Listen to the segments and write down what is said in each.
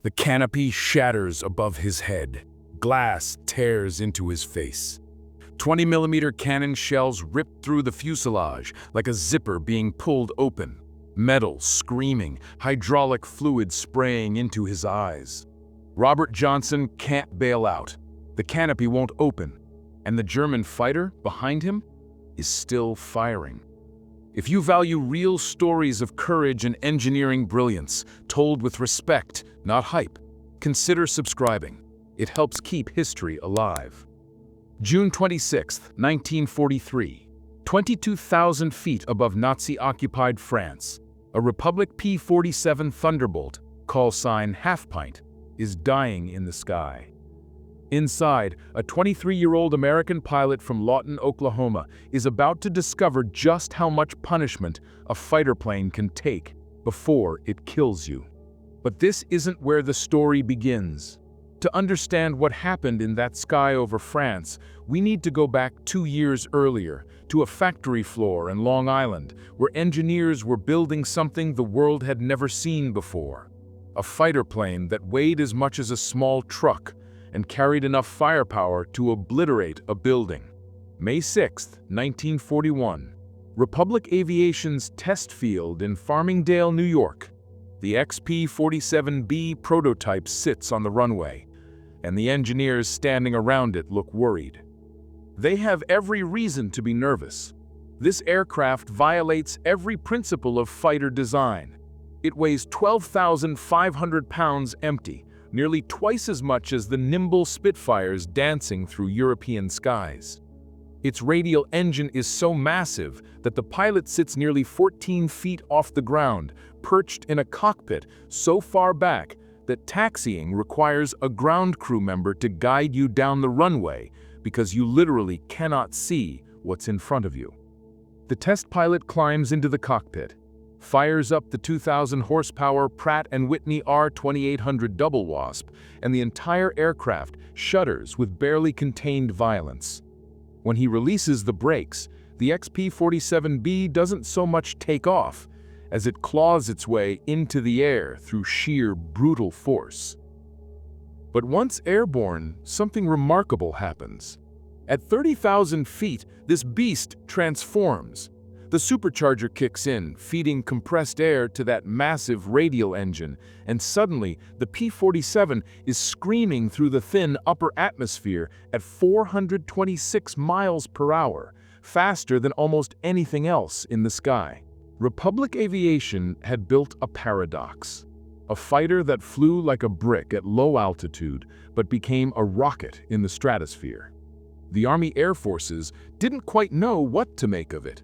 The canopy shatters above his head. Glass tears into his face. 20mm cannon shells rip through the fuselage like a zipper being pulled open. Metal screaming, hydraulic fluid spraying into his eyes. Robert Johnson can't bail out. The canopy won't open, and the German fighter behind him is still firing. If you value real stories of courage and engineering brilliance, told with respect, not hype, consider subscribing. It helps keep history alive. June 26, 1943. 22,000 feet above Nazi-occupied France, a Republic P-47 Thunderbolt, call sign Half Pint, is dying in the sky. Inside, a 23-year-old American pilot from Lawton, Oklahoma, is about to discover just how much punishment a fighter plane can take before it kills you. But this isn't where the story begins. To understand what happened in that sky over France, we need to go back 2 years earlier to a factory floor in Long Island, where engineers were building something the world had never seen before. A fighter plane that weighed as much as a small truck and carried enough firepower to obliterate a building. May 6, 1941. Republic Aviation's test field in Farmingdale, New York. The XP-47B prototype sits on the runway, and the engineers standing around it look worried. They have every reason to be nervous. This aircraft violates every principle of fighter design. It weighs 12,500 pounds empty, nearly twice as much as the nimble Spitfires dancing through European skies. Its radial engine is so massive that the pilot sits nearly 14 feet off the ground, perched in a cockpit so far back that taxiing requires a ground crew member to guide you down the runway because you literally cannot see what's in front of you. The test pilot climbs into the cockpit, fires up the 2,000 horsepower Pratt & Whitney R2800 Double Wasp, and the entire aircraft shudders with barely contained violence. When he releases the brakes, the XP-47B doesn't so much take off as it claws its way into the air through sheer brutal force. But once airborne, something remarkable happens. At 30,000 feet, this beast transforms. The supercharger kicks in, feeding compressed air to that massive radial engine, and suddenly the P-47 is screaming through the thin upper atmosphere at 426 miles per hour, faster than almost anything else in the sky. Republic Aviation had built a paradox. A fighter that flew like a brick at low altitude, but became a rocket in the stratosphere. The Army Air Forces didn't quite know what to make of it.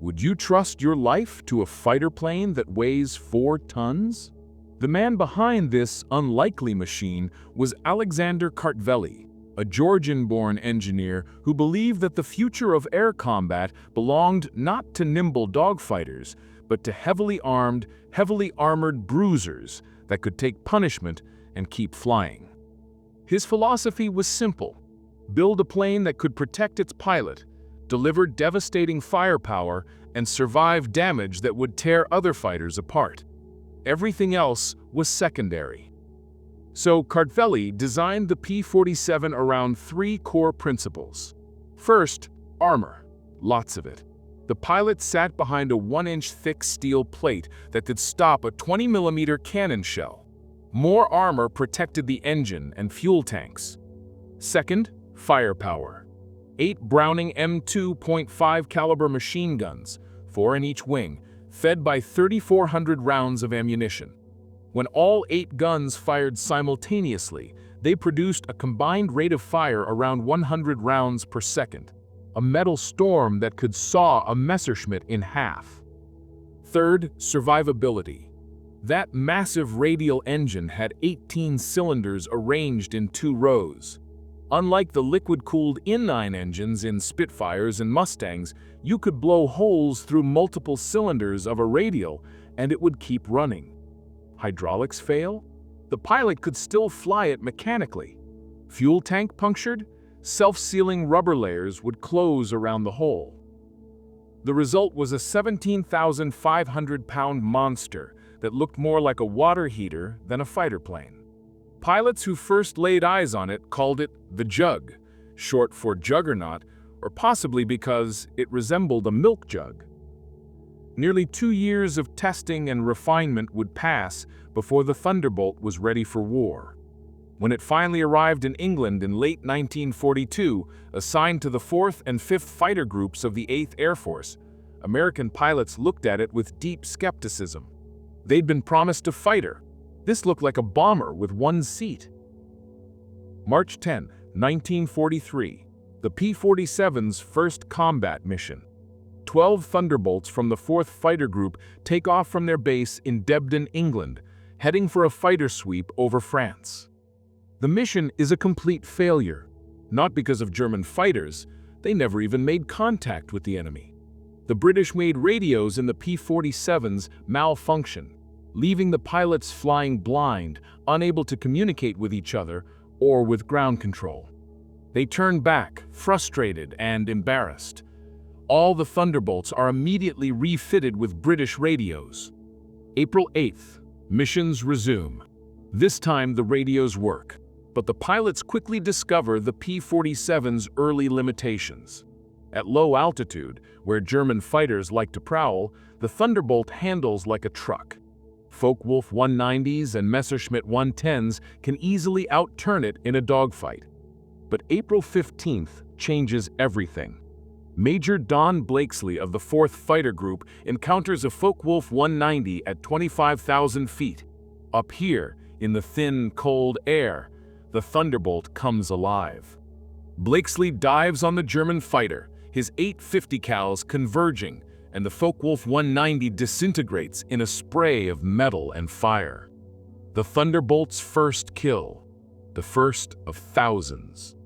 Would you trust your life to a fighter plane that weighs 4 tons? The man behind this unlikely machine was Alexander Kartveli, a Georgian-born engineer who believed that the future of air combat belonged not to nimble dogfighters, but to heavily armed, heavily armored bruisers that could take punishment and keep flying. His philosophy was simple: build a plane that could protect its pilot, deliver devastating firepower, and survive damage that would tear other fighters apart. Everything else was secondary. So Kartveli designed the P-47 around 3 core principles. First, armor. Lots of it. The pilot sat behind a 1-inch thick steel plate that could stop a 20mm cannon shell. More armor protected the engine and fuel tanks. Second, firepower. 8 Browning M2.5 caliber machine guns, 4 in each wing, fed by 3,400 rounds of ammunition. When all 8 guns fired simultaneously, they produced a combined rate of fire around 100 rounds per second, a metal storm that could saw a Messerschmitt in half. Third, survivability. That massive radial engine had 18 cylinders arranged in 2 rows. Unlike the liquid-cooled inline engines in Spitfires and Mustangs, you could blow holes through multiple cylinders of a radial and it would keep running. Hydraulics fail? The pilot could still fly it mechanically. Fuel tank punctured? Self-sealing rubber layers would close around the hole. The result was a 17,500-pound monster that looked more like a water heater than a fighter plane. Pilots who first laid eyes on it called it the Jug, short for juggernaut, or possibly because it resembled a milk jug. Nearly 2 years of testing and refinement would pass before the Thunderbolt was ready for war. When it finally arrived in England in late 1942, assigned to the 4th and 5th Fighter Groups of the 8th Air Force, American pilots looked at it with deep skepticism. They'd been promised a fighter. This looked like a bomber with one seat. March 10, 1943, the P-47's first combat mission. 12 Thunderbolts from the 4th Fighter Group take off from their base in Debden, England, heading for a fighter sweep over France. The mission is a complete failure, not because of German fighters. They never even made contact with the enemy. The British-made radios in the P-47s malfunction, leaving the pilots flying blind, unable to communicate with each other or with ground control. They turn back, frustrated and embarrassed. All the Thunderbolts are immediately refitted with British radios. April 8th, missions resume. This time the radios work, but the pilots quickly discover the P-47's early limitations. At low altitude, where German fighters like to prowl, the Thunderbolt handles like a truck. Focke-Wulf 190s and Messerschmitt 110s can easily outturn it in a dogfight. But April 15th changes everything. Major Don Blakesley of the 4th Fighter Group encounters a Focke-Wulf 190 at 25,000 feet. Up here, in the thin, cold air, the Thunderbolt comes alive. Blakesley dives on the German fighter, his 850 cals converging, and the Focke-Wulf 190 disintegrates in a spray of metal and fire. The Thunderbolt's first kill, the first of thousands.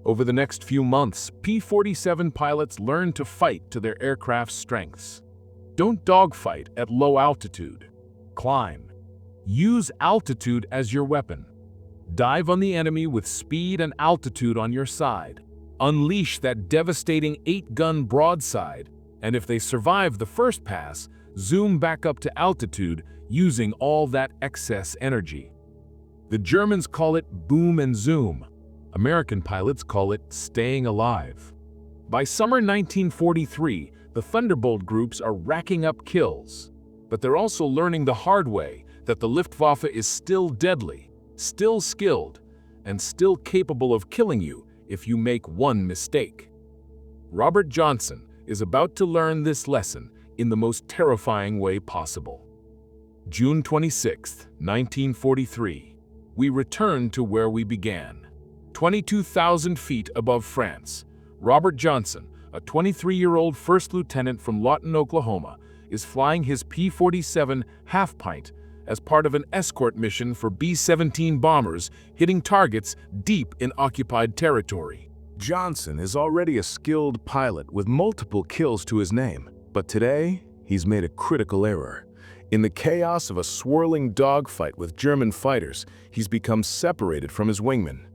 Over the next few months, P-47 pilots learn to fight to their aircraft's strengths. Don't dogfight at low altitude. Climb. Use altitude as your weapon. Dive on the enemy with speed and altitude on your side. Unleash that devastating 8-gun broadside, and if they survive the first pass, zoom back up to altitude using all that excess energy. The Germans call it boom and zoom. American pilots call it staying alive. By summer 1943, the Thunderbolt groups are racking up kills, but they're also learning the hard way that the Luftwaffe is still deadly, still skilled, and still capable of killing you if you make one mistake. Robert Johnson is about to learn this lesson in the most terrifying way possible. June 26, 1943, we return to where we began. 22,000 feet above France, Robert Johnson, a 23-year-old first lieutenant from Lawton, Oklahoma, is flying his P-47 Half-Pint as part of an escort mission for B-17 bombers hitting targets deep in occupied territory. Johnson is already a skilled pilot with multiple kills to his name, but today he's made a critical error. In the chaos of a swirling dogfight with German fighters, he's become separated from his wingman.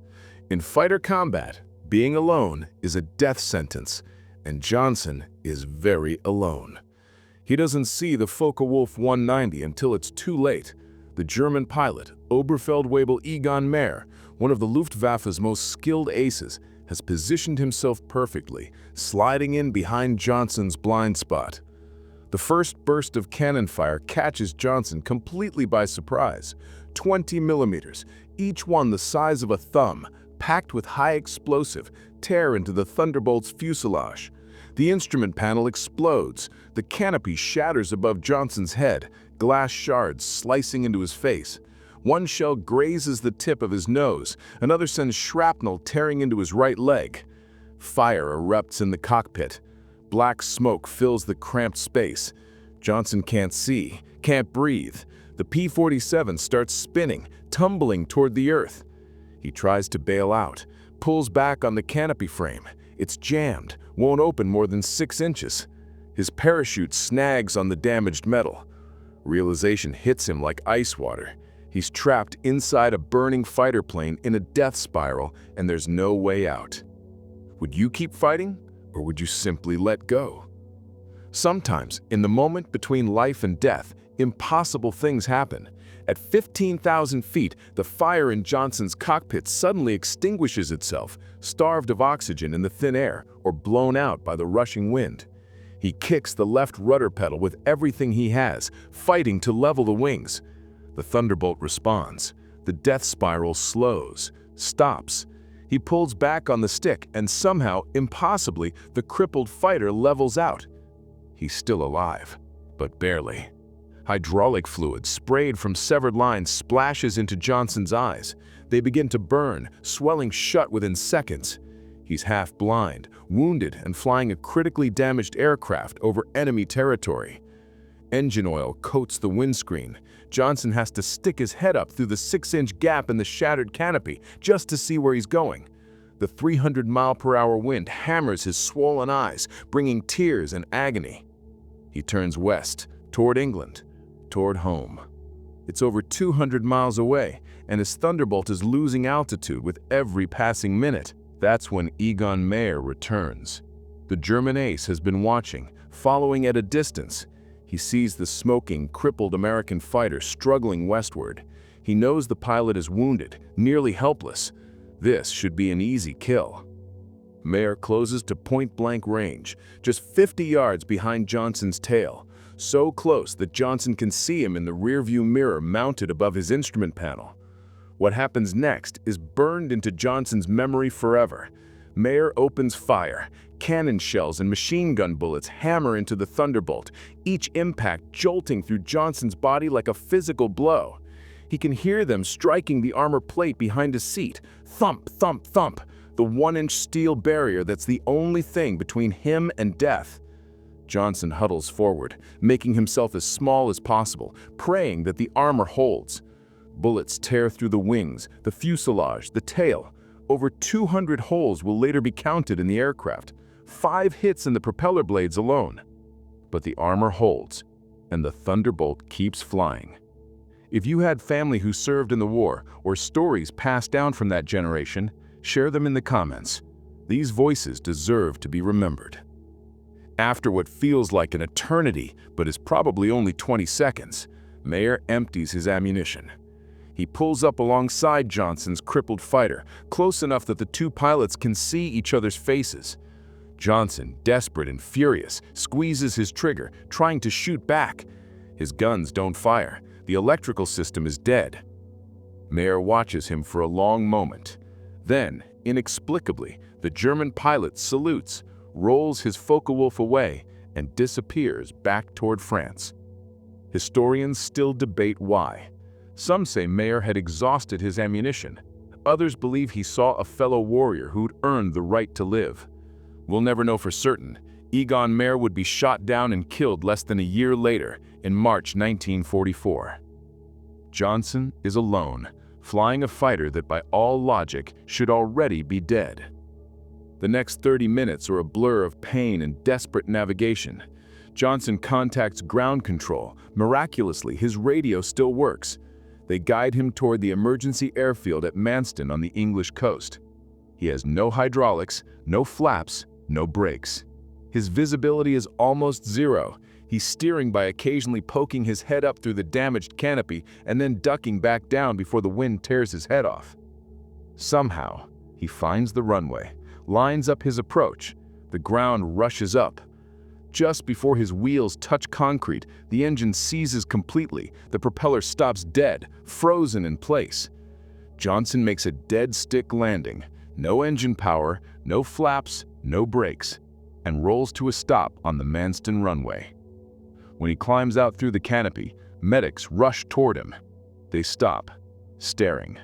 In fighter combat, being alone is a death sentence, and Johnson is very alone. He doesn't see the Focke-Wulf 190 until it's too late. The German pilot, Oberfeldwebel Egon Mayer, one of the Luftwaffe's most skilled aces, has positioned himself perfectly, sliding in behind Johnson's blind spot. The first burst of cannon fire catches Johnson completely by surprise. 20 millimeters, each one the size of a thumb, packed with high explosive, tear into the Thunderbolt's fuselage. The instrument panel explodes. The canopy shatters above Johnson's head, glass shards slicing into his face. One shell grazes the tip of his nose, another sends shrapnel tearing into his right leg. Fire erupts in the cockpit. Black smoke fills the cramped space. Johnson can't see, can't breathe. The P-47 starts spinning, tumbling toward the earth. He tries to bail out, pulls back on the canopy frame. It's jammed, won't open more than 6 inches. His parachute snags on the damaged metal. Realization hits him like ice water. He's trapped inside a burning fighter plane in a death spiral, and there's no way out. Would you keep fighting, or would you simply let go? Sometimes, in the moment between life and death, impossible things happen, At 15,000 feet, the fire in Johnson's cockpit suddenly extinguishes itself, starved of oxygen in the thin air or blown out by the rushing wind. He kicks the left rudder pedal with everything he has, fighting to level the wings. The Thunderbolt responds. The death spiral slows, stops. He pulls back on the stick, and somehow, impossibly, the crippled fighter levels out. He's still alive, but barely. Hydraulic fluid sprayed from severed lines splashes into Johnson's eyes. They begin to burn, swelling shut within seconds. He's half blind, wounded, and flying a critically damaged aircraft over enemy territory. Engine oil coats the windscreen. Johnson has to stick his head up through the 6-inch gap in the shattered canopy just to see where he's going. The 300-mile-per-hour wind hammers his swollen eyes, bringing tears and agony. He turns west, toward England, toward home. It's over 200 miles away, and his Thunderbolt is losing altitude with every passing minute. That's when Egon Meyer returns. The German ace has been watching, following at a distance. He sees the smoking, crippled American fighter struggling westward. He knows the pilot is wounded, nearly helpless. This should be an easy kill. Meyer closes to point-blank range, just 50 yards behind Johnson's tail, so close that Johnson can see him in the rearview mirror mounted above his instrument panel. What happens next is burned into Johnson's memory forever. Meyer opens fire. Cannon shells and machine gun bullets hammer into the Thunderbolt, each impact jolting through Johnson's body like a physical blow. He can hear them striking the armor plate behind his seat. Thump, thump, thump. The 1-inch steel barrier that's the only thing between him and death. Johnson huddles forward, making himself as small as possible, praying that the armor holds. Bullets tear through the wings, the fuselage, the tail. Over 200 holes will later be counted in the aircraft. 5 hits in the propeller blades alone. But the armor holds, and the Thunderbolt keeps flying. If you had family who served in the war, or stories passed down from that generation, share them in the comments. These voices deserve to be remembered. After what feels like an eternity, but is probably only 20 seconds, Meyer empties his ammunition. He pulls up alongside Johnson's crippled fighter, close enough that the two pilots can see each other's faces. Johnson, desperate and furious, squeezes his trigger, trying to shoot back. His guns don't fire. The electrical system is dead. Meyer watches him for a long moment. Then, inexplicably, the German pilot salutes, rolls his Focke-Wulf away, and disappears back toward France. Historians still debate why. Some say Meyer had exhausted his ammunition. Others believe he saw a fellow warrior who'd earned the right to live. We'll never know for certain. Egon Meyer would be shot down and killed less than a year later, in March 1944. Johnson is alone, flying a fighter that by all logic should already be dead. The next 30 minutes are a blur of pain and desperate navigation. Johnson contacts ground control. Miraculously, his radio still works. They guide him toward the emergency airfield at Manston on the English coast. He has no hydraulics, no flaps, no brakes. His visibility is almost zero. He's steering by occasionally poking his head up through the damaged canopy and then ducking back down before the wind tears his head off. Somehow, he finds the runway, lines up his approach. The ground rushes up. Just before his wheels touch concrete, the engine seizes completely. The propeller stops dead, frozen in place. Johnson makes a dead stick landing. No engine power, no flaps, no brakes, and rolls to a stop on the Manston runway. When he climbs out through the canopy, medics rush toward him. They stop, staring.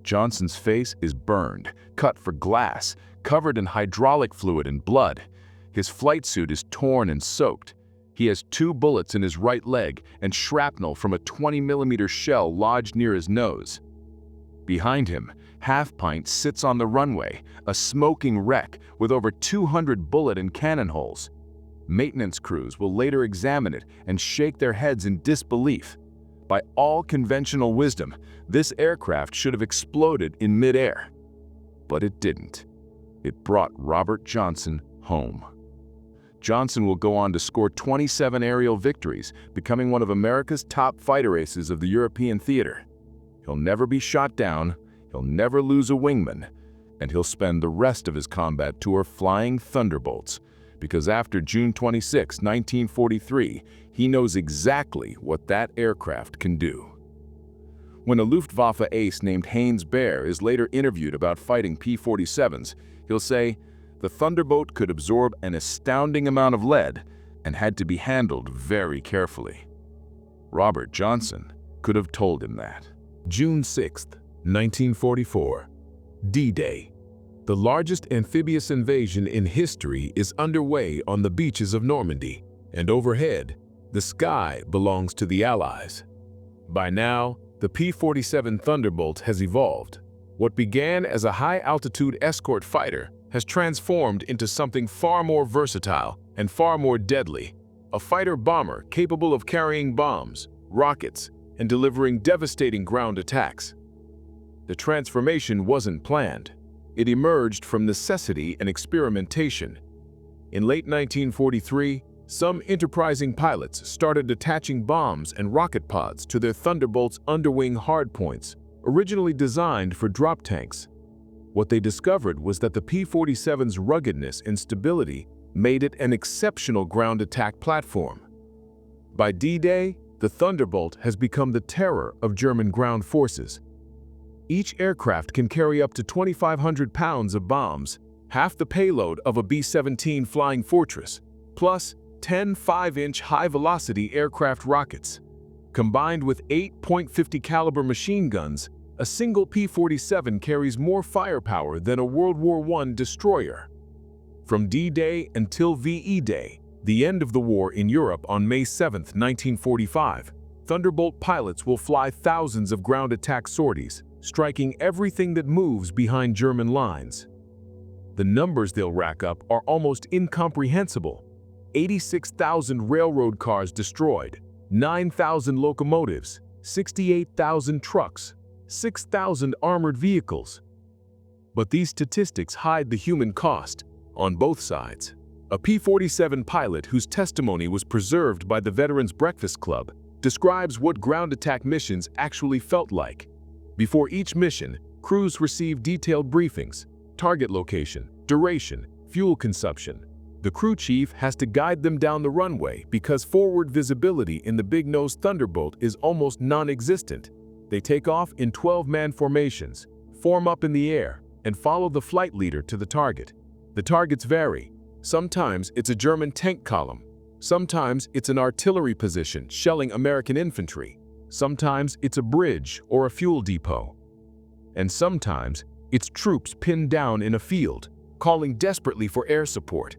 Johnson's face is burned, cut for glass, covered in hydraulic fluid and blood. His flight suit is torn and soaked. He has 2 bullets in his right leg and shrapnel from a 20mm shell lodged near his nose. Behind him, Half Pint sits on the runway, a smoking wreck with over 200 bullet and cannon holes. Maintenance crews will later examine it and shake their heads in disbelief. By all conventional wisdom, this aircraft should have exploded in midair. But it didn't. It brought Robert Johnson home. Johnson will go on to score 27 aerial victories, becoming one of America's top fighter aces of the European theater. He'll never be shot down, he'll never lose a wingman, and he'll spend the rest of his combat tour flying Thunderbolts, because after June 26, 1943, he knows exactly what that aircraft can do. When a Luftwaffe ace named Heinz Baer is later interviewed about fighting P-47s, he'll say, "The Thunderbolt could absorb an astounding amount of lead and had to be handled very carefully." Robert Johnson could have told him that. June 6, 1944. D-Day. The largest amphibious invasion in history is underway on the beaches of Normandy, and overhead, the sky belongs to the Allies. By now, the P-47 Thunderbolt has evolved. What began as a high-altitude escort fighter has transformed into something far more versatile and far more deadly, a fighter-bomber capable of carrying bombs, rockets, and delivering devastating ground attacks. The transformation wasn't planned. It emerged from necessity and experimentation. In late 1943, some enterprising pilots started attaching bombs and rocket pods to their Thunderbolt's underwing hardpoints, originally designed for drop tanks. What they discovered was that the P-47's ruggedness and stability made it an exceptional ground attack platform. By D-Day, the Thunderbolt has become the terror of German ground forces. Each aircraft can carry up to 2,500 pounds of bombs, half the payload of a B-17 Flying Fortress, plus 10 5-inch high-velocity aircraft rockets. Combined with 8.50 caliber machine guns, a single P-47 carries more firepower than a World War I destroyer. From D-Day until VE Day, the end of the war in Europe on May 7, 1945, Thunderbolt pilots will fly thousands of ground attack sorties, striking everything that moves behind German lines. The numbers they'll rack up are almost incomprehensible. 86,000 railroad cars destroyed, 9,000 locomotives, 68,000 trucks, 6,000 armored vehicles. But these statistics hide the human cost on both sides. A P-47 pilot whose testimony was preserved by the Veterans Breakfast Club describes what ground attack missions actually felt like. Before each mission, crews receive detailed briefings: target location, duration, fuel consumption. The crew chief has to guide them down the runway because forward visibility in the big-nosed Thunderbolt is almost non-existent. They take off in 12-man formations, form up in the air, and follow the flight leader to the target. The targets vary. Sometimes it's a German tank column. Sometimes it's an artillery position shelling American infantry. Sometimes it's a bridge or a fuel depot. And sometimes it's troops pinned down in a field, calling desperately for air support.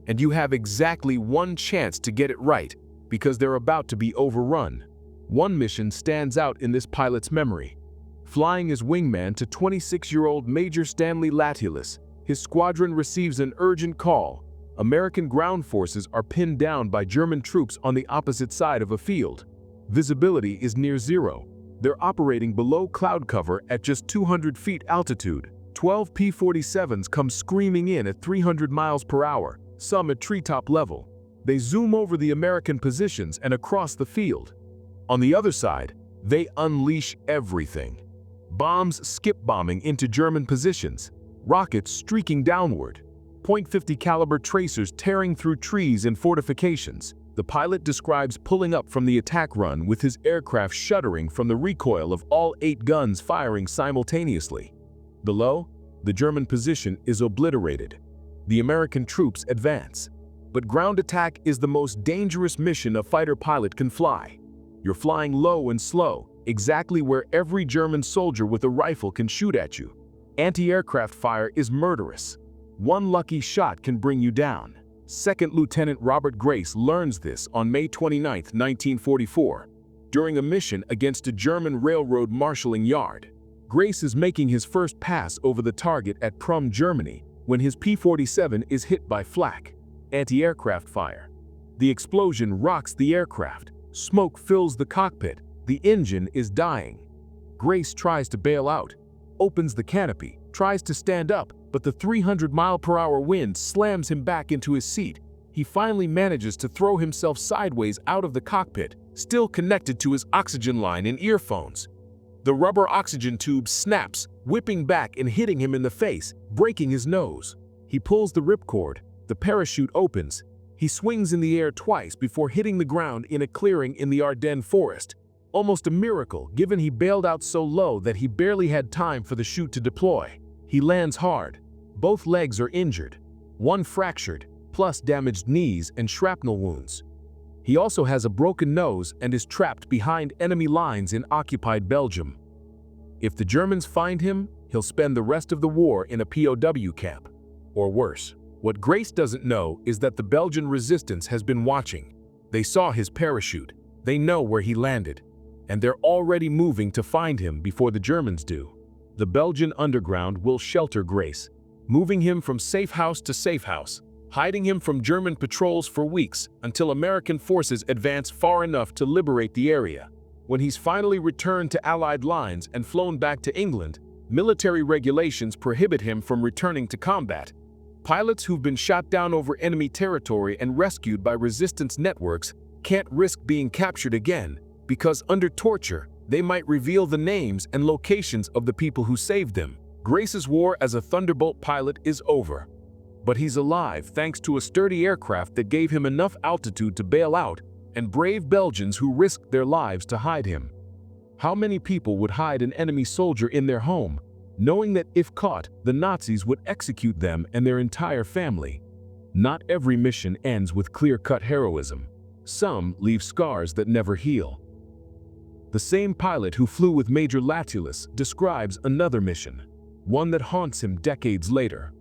And you have exactly one chance to get it right because they're about to be overrun. One mission stands out in this pilot's memory. Flying as wingman to 26-year-old Major Stanley Latulus, his squadron receives an urgent call. American ground forces are pinned down by German troops on the opposite side of a field. Visibility is near zero. They're operating below cloud cover at just 200 feet altitude. 12 P-47s come screaming in at 300 miles per hour, some at treetop level. They zoom over the American positions and across the field. On the other side, they unleash everything. Bombs skip-bombing into German positions, rockets streaking downward, .50 caliber tracers tearing through trees and fortifications. The pilot describes pulling up from the attack run with his aircraft shuddering from the recoil of all 8 guns firing simultaneously. Below, the German position is obliterated. The American troops advance. But ground attack is the most dangerous mission a fighter pilot can fly. You're flying low and slow, exactly where every German soldier with a rifle can shoot at you. Anti-aircraft fire is murderous. One lucky shot can bring you down. Second Lieutenant Robert Grace learns this on May 29, 1944, during a mission against a German railroad marshalling yard. Grace is making his first pass over the target at Prum, Germany, when his P-47 is hit by flak, anti-aircraft fire. The explosion rocks the aircraft. Smoke fills the cockpit. The engine is dying. Grace tries to bail out, opens the canopy, tries to stand up, but the 300-mile-per-hour wind slams him back into his seat. He finally manages to throw himself sideways out of the cockpit, still connected to his oxygen line and earphones. The rubber oxygen tube snaps, whipping back and hitting him in the face, breaking his nose. He pulls the ripcord. The parachute opens. He swings in the air twice before hitting the ground in a clearing in the Ardennes forest. Almost a miracle, given he bailed out so low that he barely had time for the chute to deploy. He lands hard. Both legs are injured, one fractured, plus damaged knees and shrapnel wounds. He also has a broken nose and is trapped behind enemy lines in occupied Belgium. If the Germans find him, he'll spend the rest of the war in a POW camp. Or worse. What Grace doesn't know is that the Belgian resistance has been watching. They saw his parachute. They know where he landed. And they're already moving to find him before the Germans do. The Belgian underground will shelter Grace, moving him from safe house to safe house, hiding him from German patrols for weeks until American forces advance far enough to liberate the area. When he's finally returned to Allied lines and flown back to England, military regulations prohibit him from returning to combat. Pilots who've been shot down over enemy territory and rescued by resistance networks can't risk being captured again, because under torture, they might reveal the names and locations of the people who saved them. Grace's war as a Thunderbolt pilot is over. But he's alive thanks to a sturdy aircraft that gave him enough altitude to bail out and brave Belgians who risked their lives to hide him. How many people would hide an enemy soldier in their home, knowing that if caught, the Nazis would execute them and their entire family? Not every mission ends with clear-cut heroism. Some leave scars that never heal. The same pilot who flew with Major Latulus describes another mission, one that haunts him decades later.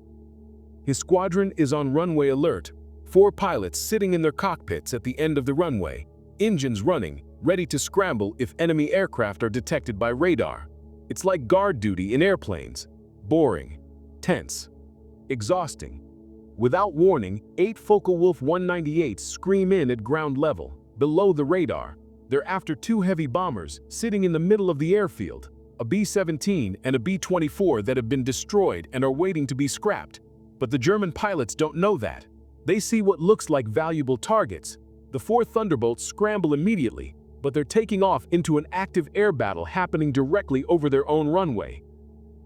His squadron is on runway alert, 4 pilots sitting in their cockpits at the end of the runway, engines running, ready to scramble if enemy aircraft are detected by radar. It's like guard duty in airplanes. Boring, tense, exhausting. Without warning, 8 Focke-Wulf 198s scream in at ground level, below the radar. They're after 2 heavy bombers sitting in the middle of the airfield, a B-17 and a B-24 that have been destroyed and are waiting to be scrapped. But the German pilots don't know that. They see what looks like valuable targets. The 4 Thunderbolts scramble immediately, but they're taking off into an active air battle happening directly over their own runway.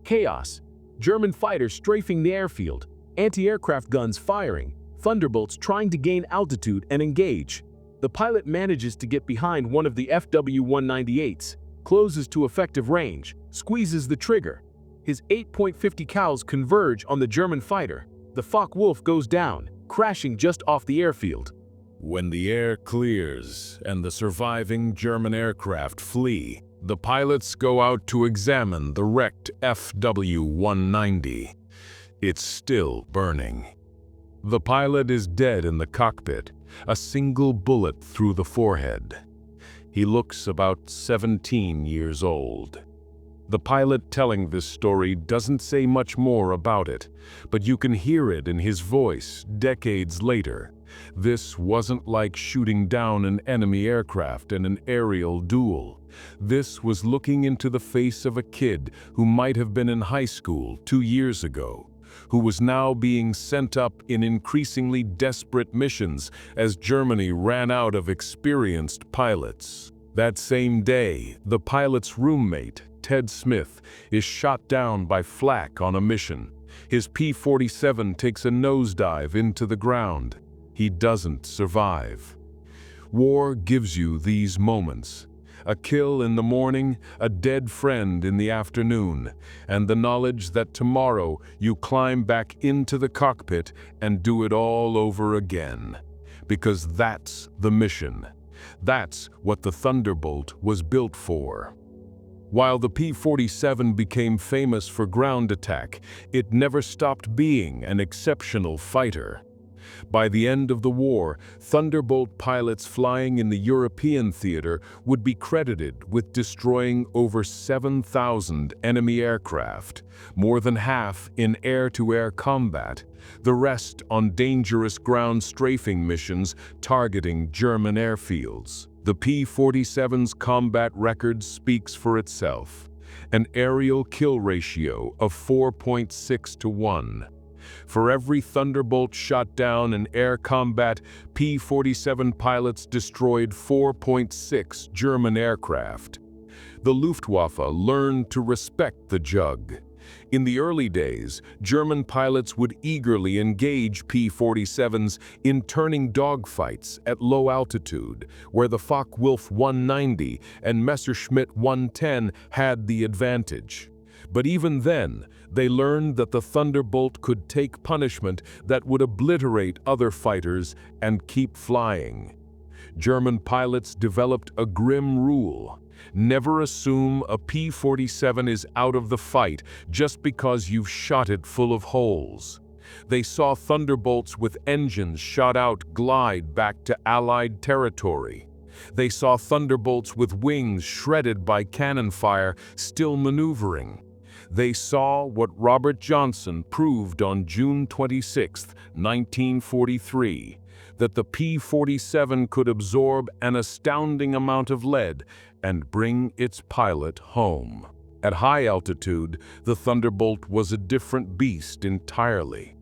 Chaos. German fighters strafing the airfield, anti-aircraft guns firing, Thunderbolts trying to gain altitude and engage. The pilot manages to get behind one of the FW-198s, closes to effective range, squeezes the trigger. His 8.50 cals converge on the German fighter. The Focke-Wulf goes down, crashing just off the airfield. When the air clears and the surviving German aircraft flee, the pilots go out to examine the wrecked FW-190. It's still burning. The pilot is dead in the cockpit, a single bullet through the forehead. He looks about 17 years old. The pilot telling this story doesn't say much more about it, but you can hear it in his voice decades later. This wasn't like shooting down an enemy aircraft in an aerial duel. This was looking into the face of a kid who might have been in high school 2 years ago, who was now being sent up in increasingly desperate missions as Germany ran out of experienced pilots. That same day, the pilot's roommate, Ted Smith, is shot down by flak on a mission. His P-47 takes a nosedive into the ground. He doesn't survive. War gives you these moments. A kill in the morning, a dead friend in the afternoon, and the knowledge that tomorrow you climb back into the cockpit and do it all over again. Because that's the mission. That's what the Thunderbolt was built for. While the P-47 became famous for ground attack, it never stopped being an exceptional fighter. By the end of the war, Thunderbolt pilots flying in the European theater would be credited with destroying over 7,000 enemy aircraft, more than half in air-to-air combat, the rest on dangerous ground strafing missions targeting German airfields. The P-47's combat record speaks for itself, an aerial kill ratio of 4.6 to 1. For every Thunderbolt shot down in air combat, P-47 pilots destroyed 4.6 German aircraft. The Luftwaffe learned to respect the Jug. In the early days, German pilots would eagerly engage P-47s in turning dogfights at low altitude, where the Focke-Wulf 190 and Messerschmitt 110 had the advantage. But even then, they learned that the Thunderbolt could take punishment that would obliterate other fighters and keep flying. German pilots developed a grim rule: never assume a P-47 is out of the fight just because you've shot it full of holes. They saw Thunderbolts with engines shot out glide back to Allied territory. They saw Thunderbolts with wings shredded by cannon fire still maneuvering. They saw what Robert Johnson proved on June 26, 1943, that the P-47 could absorb an astounding amount of lead and bring its pilot home. At high altitude, the Thunderbolt was a different beast entirely.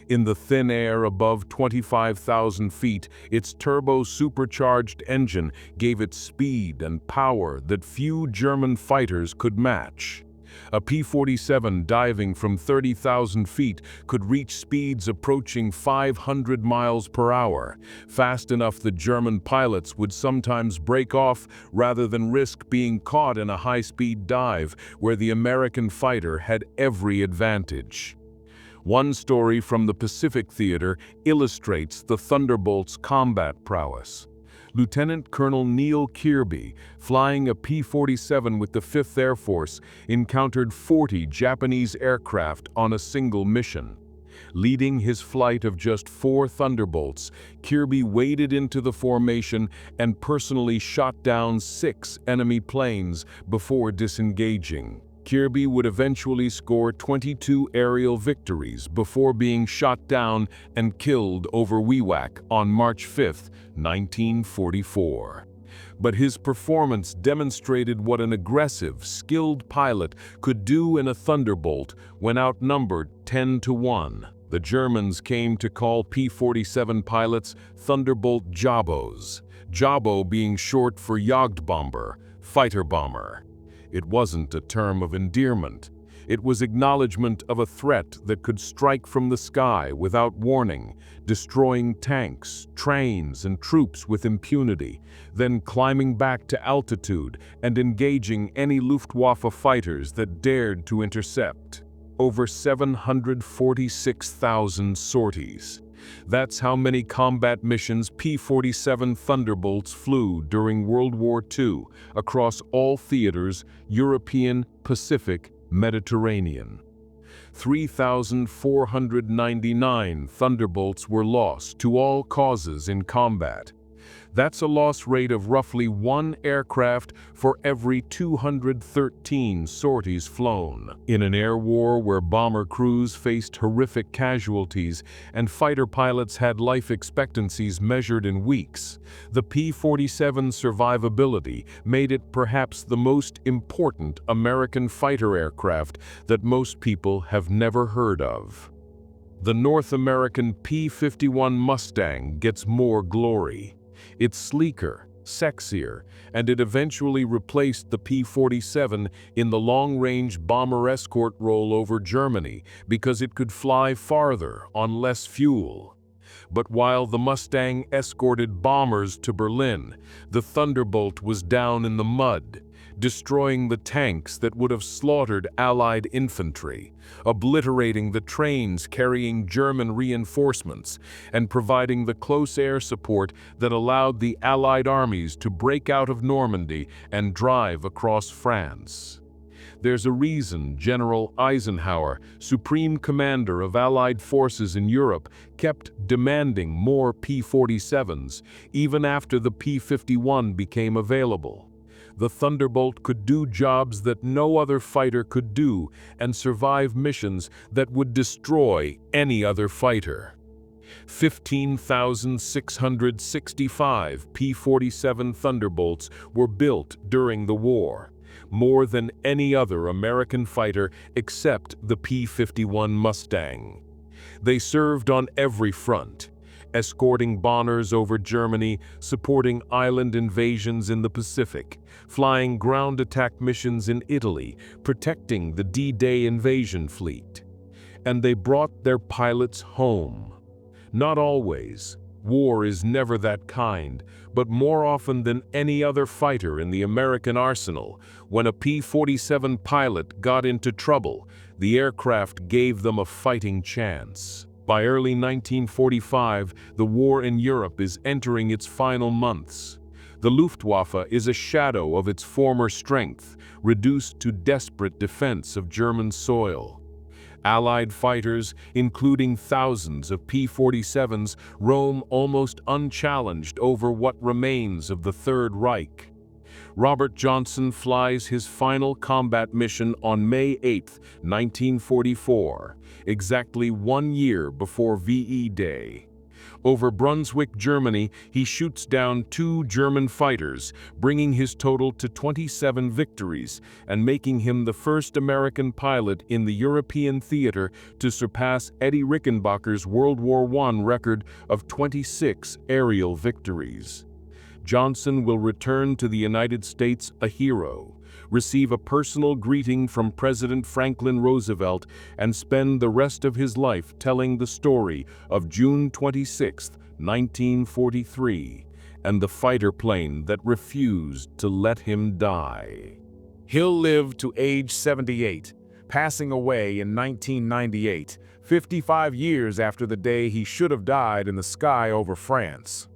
In the thin air above 25,000 feet, its turbo-supercharged engine gave it speed and power that few German fighters could match. A P-47 diving from 30,000 feet could reach speeds approaching 500 miles per hour, fast enough that German pilots would sometimes break off rather than risk being caught in a high-speed dive where the American fighter had every advantage. One story from the Pacific Theater illustrates the Thunderbolt's combat prowess. Lieutenant Colonel Neil Kirby, flying a P-47 with the 5th Air Force, encountered 40 Japanese aircraft on a single mission. Leading his flight of just 4 Thunderbolts, Kirby waded into the formation and personally shot down 6 enemy planes before disengaging. Kirby would eventually score 22 aerial victories before being shot down and killed over Wewak on March 5, 1944. But his performance demonstrated what an aggressive, skilled pilot could do in a Thunderbolt when outnumbered 10-1. The Germans came to call P-47 pilots Thunderbolt Jabos, Jabo being short for Jagdbomber, fighter bomber. It wasn't a term of endearment. It was acknowledgement of a threat that could strike from the sky without warning, destroying tanks, trains, and troops with impunity, then climbing back to altitude and engaging any Luftwaffe fighters that dared to intercept. Over 746,000 sorties. That's how many combat missions P-47 Thunderbolts flew during World War II across all theaters: European, Pacific, Mediterranean. 3,499 Thunderbolts were lost to all causes in combat. That's a loss rate of roughly 1 aircraft for every 213 sorties flown. In an air war where bomber crews faced horrific casualties and fighter pilots had life expectancies measured in weeks, the P-47's survivability made it perhaps the most important American fighter aircraft that most people have never heard of. The North American P-51 Mustang gets more glory. It's sleeker, sexier, and it eventually replaced the P-47 in the long-range bomber escort role over Germany because it could fly farther on less fuel. But while the Mustang escorted bombers to Berlin, the Thunderbolt was down in the mud, destroying the tanks that would have slaughtered Allied infantry, obliterating the trains carrying German reinforcements, and providing the close air support that allowed the Allied armies to break out of Normandy and drive across France. There's a reason General Eisenhower, Supreme Commander of Allied forces in Europe, kept demanding more P-47s, even after the P-51 became available. The Thunderbolt could do jobs that no other fighter could do and survive missions that would destroy any other fighter. 15,665 P-47 Thunderbolts were built during the war, more than any other American fighter except the P-51 Mustang. They served on every front, escorting bombers over Germany, supporting island invasions in the Pacific, flying ground attack missions in Italy, protecting the D-Day invasion fleet. And they brought their pilots home. Not always. War is never that kind, but more often than any other fighter in the American arsenal, when a P-47 pilot got into trouble, the aircraft gave them a fighting chance. By early 1945, the war in Europe is entering its final months. The Luftwaffe is a shadow of its former strength, reduced to desperate defense of German soil. Allied fighters, including thousands of P-47s, roam almost unchallenged over what remains of the Third Reich. Robert Johnson flies his final combat mission on May 8, 1944, exactly 1 year before VE Day. Over Brunswick, Germany, he shoots down 2 German fighters, bringing his total to 27 victories and making him the first American pilot in the European theater to surpass Eddie Rickenbacker's World War I record of 26 aerial victories. Johnson will return to the United States a hero, receive a personal greeting from President Franklin Roosevelt, and spend the rest of his life telling the story of June 26, 1943, and the fighter plane that refused to let him die. He'll live to age 78, passing away in 1998, 55 years after the day he should have died in the sky over France.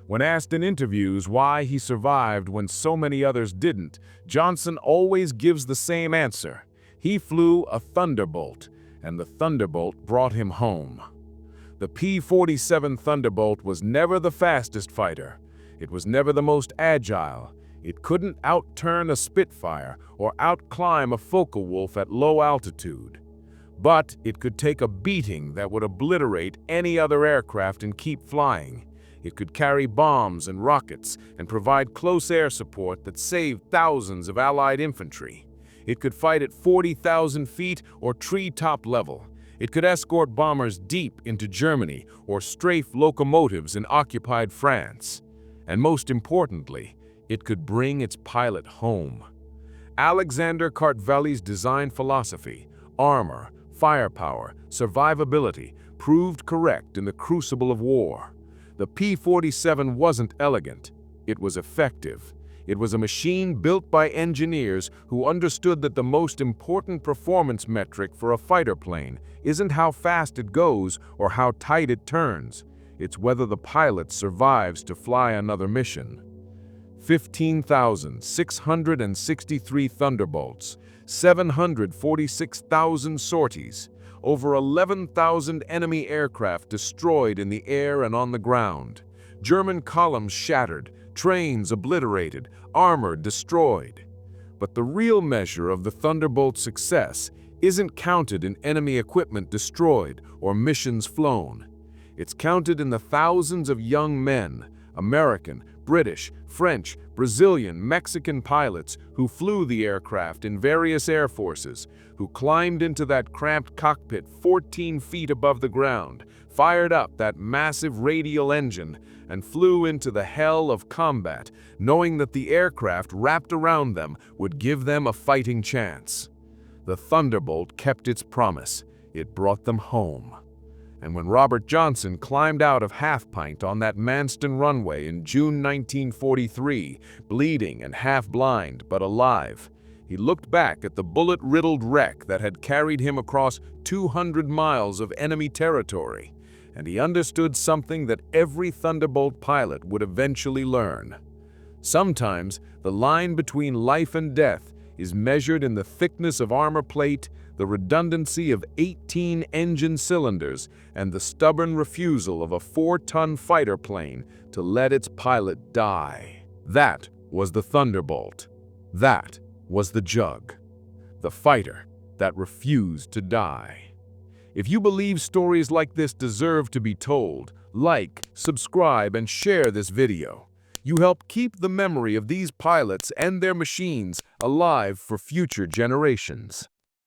When asked in interviews why he survived when so many others didn't, Johnson always gives the same answer. He flew a Thunderbolt, and the Thunderbolt brought him home. The P-47 Thunderbolt was never the fastest fighter. It was never the most agile. It couldn't outturn a Spitfire or outclimb a Focke-Wulf at low altitude. But it could take a beating that would obliterate any other aircraft and keep flying. It could carry bombs and rockets and provide close air support that saved thousands of Allied infantry. It could fight at 40,000 feet or tree-top level. It could escort bombers deep into Germany or strafe locomotives in occupied France. And most importantly, it could bring its pilot home. Alexander Kartvel's design philosophy, armor, firepower, survivability, proved correct in the crucible of war. The P-47 wasn't elegant, it was effective. It was a machine built by engineers who understood that the most important performance metric for a fighter plane isn't how fast it goes or how tight it turns. It's whether the pilot survives to fly another mission. 15,663 Thunderbolts, 746,000 sorties, over 11,000 enemy aircraft destroyed in the air and on the ground, German columns shattered, trains obliterated, armor destroyed. But the real measure of the Thunderbolt's success isn't counted in enemy equipment destroyed or missions flown. It's counted in the thousands of young men, American, British, French, Brazilian, Mexican pilots who flew the aircraft in various air forces, who climbed into that cramped cockpit 14 feet above the ground, fired up that massive radial engine, and flew into the hell of combat, knowing that the aircraft wrapped around them would give them a fighting chance. The Thunderbolt kept its promise. It brought them home. And when Robert Johnson climbed out of Half Pint on that Manston runway in June 1943, bleeding and half-blind but alive, he looked back at the bullet-riddled wreck that had carried him across 200 miles of enemy territory, and he understood something that every Thunderbolt pilot would eventually learn. Sometimes the line between life and death is measured in the thickness of armor plate, the redundancy of 18 engine cylinders, and the stubborn refusal of a 4-ton fighter plane to let its pilot die. That was the Thunderbolt. That was the Jug. The fighter that refused to die. If you believe stories like this deserve to be told, like, subscribe, and share this video. You help keep the memory of these pilots and their machines alive for future generations.